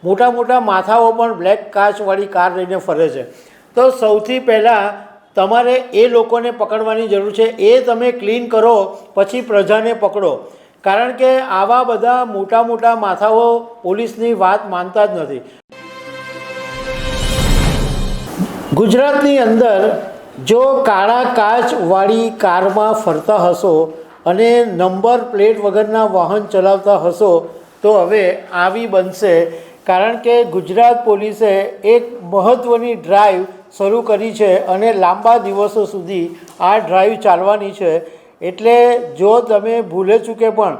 મોટા મોટા માથાઓ પણ બ્લેક કાચવાળી કાર લઈને ફરે છે। તો સૌથી પહેલાં તમારે એ લોકોને પકડવાની જરૂર છે। એ તમે ક્લીન કરો પછી પ્રજાને પકડો, કારણ કે આવા બધા મોટા મોટા માથાઓ પોલીસની વાત માનતા જ નથી। ગુજરાતની અંદર જો કાળા કાચવાળી કારમાં ફરતા હશો અને નંબર પ્લેટ વગરના વાહન ચલાવતા હશો તો હવે આવી બનશે, કારણ કે ગુજરાત પોલીસે એક મહત્ત્વની ડ્રાઈવ શરૂ કરી છે અને લાંબા દિવસો સુધી આ ડ્રાઈવ ચાલવાની છે। એટલે જો તમે ભૂલે ચૂકે પણ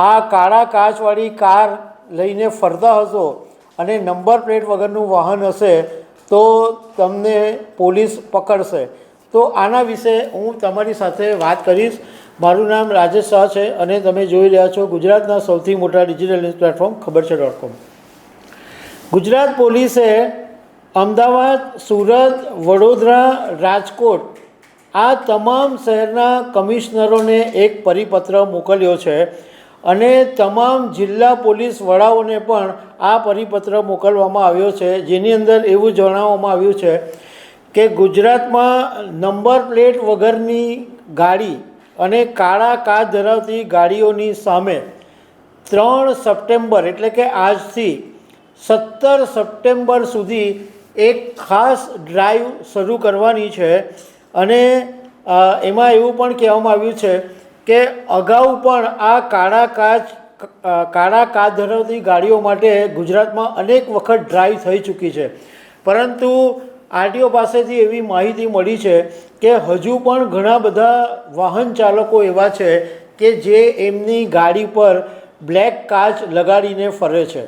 આ કાળા કાચવાળી કાર લઈને ફરતા હશો અને નંબર પ્લેટ વગરનું વાહન હશે તો તમને પોલીસ પકડશે। તો આના વિશે હું તમારી સાથે વાત કરીશ। મારું નામ રાજેશ શાહ છે અને તમે જોઈ રહ્યા છો ગુજરાતના સૌથી મોટા ડિજિટલ ન્યૂઝ પ્લેટફોર્મ ખબરછે.com। ગુજરાત પોલીસે અમદાવાદ, સુરત, વડોદરા, રાજકોટ આ તમામ શહેરના કમિશનરોને એક પરિપત્ર મોકલ્યો છે અને તમામ જિલ્લા પોલીસ વડાઓને પણ આ પરિપત્ર મોકલવામાં આવ્યો છે, જેની અંદર એવું જણાવવામાં આવ્યું છે કે ગુજરાતમાં નંબર પ્લેટ વગરની ગાડી અને કાળા કાચ ધરાવતી ગાડીઓની સામે 3 સપ્ટેમ્બર એટલે કે આજથી 17 સપ્ટેમ્બર સુધી એક ખાસ ડ્રાઈવ શરૂ કરવાની છે। અને એમાં એવું પણ કહેવામાં આવ્યું છે કે અગાઉ પણ આ કાળા કાચ ધરાવતી ગાડીઓ માટે ગુજરાતમાં અનેક વખત ડ્રાઈવ થઈ ચૂકી છે, પરંતુ આરટીઓ પાસેથી એવી માહિતી મળી છે કે હજુ પણ ઘણા બધા વાહન ચાલકો એવા છે કે જે એમની ગાડી પર બ્લેક કાચ લગાડીને ફરે છે।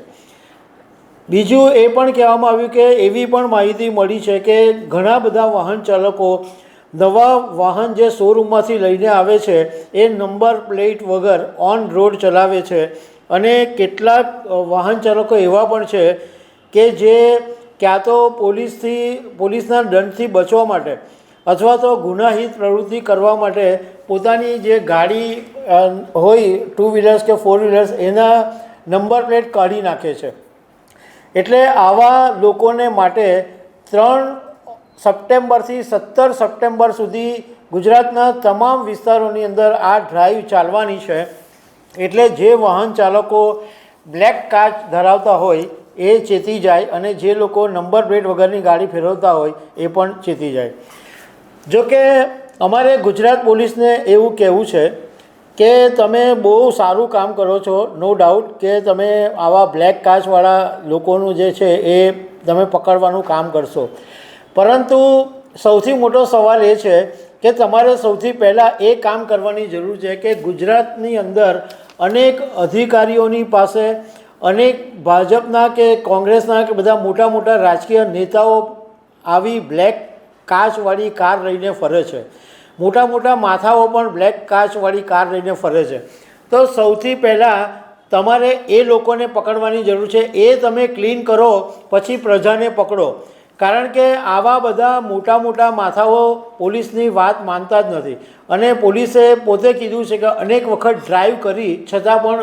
બીજું એ પણ કહેવામાં આવ્યું કે એવી પણ માહિતી મળી છે કે ઘણા બધા વાહન ચાલકો નવા વાહન જે શોરૂમમાંથી લઈને આવે છે એ નંબર પ્લેટ વગર ઓન રોડ ચલાવે છે અને કેટલાક વાહન ચાલકો એવા પણ છે કે જે ક્યાં તો પોલીસના દંડથી બચવા માટે અથવા તો ગુનાહિત પ્રવૃત્તિ કરવા માટે પોતાની જે ગાડી હોય 2 વ્હીલર્સ કે 4 વ્હીલર્સ એના નંબર પ્લેટ કાઢી નાખે છે। એટલે આવા લોકોને માટે 3 સપ્ટેમ્બરથી 17 સપ્ટેમ્બર સુધી ગુજરાતના તમામ વિસ્તારોની અંદર આ ડ્રાઈવ ચાલવાની છે। એટલે જે વાહન ચાલકો બ્લેક કાચ ધરાવતા હોય એ ચેતી જાય અને જે લોકો નંબર પ્લેટ વગરની ગાડી ફેરવતા હોય એ પણ ચેતી જાય। જોકે અમારે ગુજરાત પોલીસને એવું કહેવું છે કે તમે બહુ સારું કામ કરો છો, નો ડાઉટ કે તમે આવા બ્લેક કાચવાળા લોકોનું જે છે એ તમે પકડવાનું કામ કરશો, પરંતુ સૌથી મોટો સવાલ એ છે કે તમારે સૌથી પહેલાં એ કામ કરવાની જરૂર છે કે ગુજરાતની અંદર અનેક અધિકારીઓની પાસે, અનેક ભાજપના કે કોંગ્રેસના કે બધા મોટા મોટા રાજકીય નેતાઓ આવી બ્લેક કાચવાળી કાર લઈને ફરે છે। મોટા મોટા માથાઓ પણ બ્લેક કાચવાળી કાર લઈને ફરે છે। તો સૌથી પહેલાં તમારે એ લોકોને પકડવાની જરૂર છે। એ તમે ક્લીન કરો પછી પ્રજાને પકડો, કારણ કે આવા બધા મોટા મોટા માથાઓ પોલીસની વાત માનતા જ નથી અને પોલીસે પોતે કીધું છે કે અનેક વખત ડ્રાઈવ કરી છતાં પણ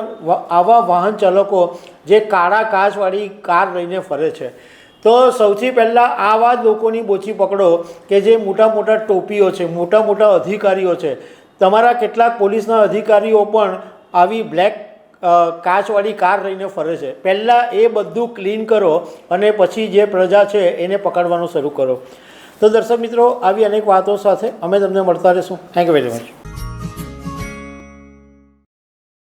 આવા વાહન ચાલકો જે કાળા કાચવાળી કાર લઈને ફરે છે। તો સૌથી પહેલાં આવા જ લોકોની બોચી પકડો કે જે મોટા મોટા ટોપીઓ છે, મોટા મોટા અધિકારીઓ છે। તમારા કેટલાક પોલીસના અધિકારીઓ પણ આવી બ્લેક કાચવાળી કાર લઈને ફરે છે। પહેલાં એ બધું ક્લીન કરો અને પછી જે પ્રજા છે એને પકડવાનું શરૂ કરો। તો દર્શક મિત્રો, આવી અનેક વાતો સાથે અમે તમને મળતા રહીશું। Thank you very much.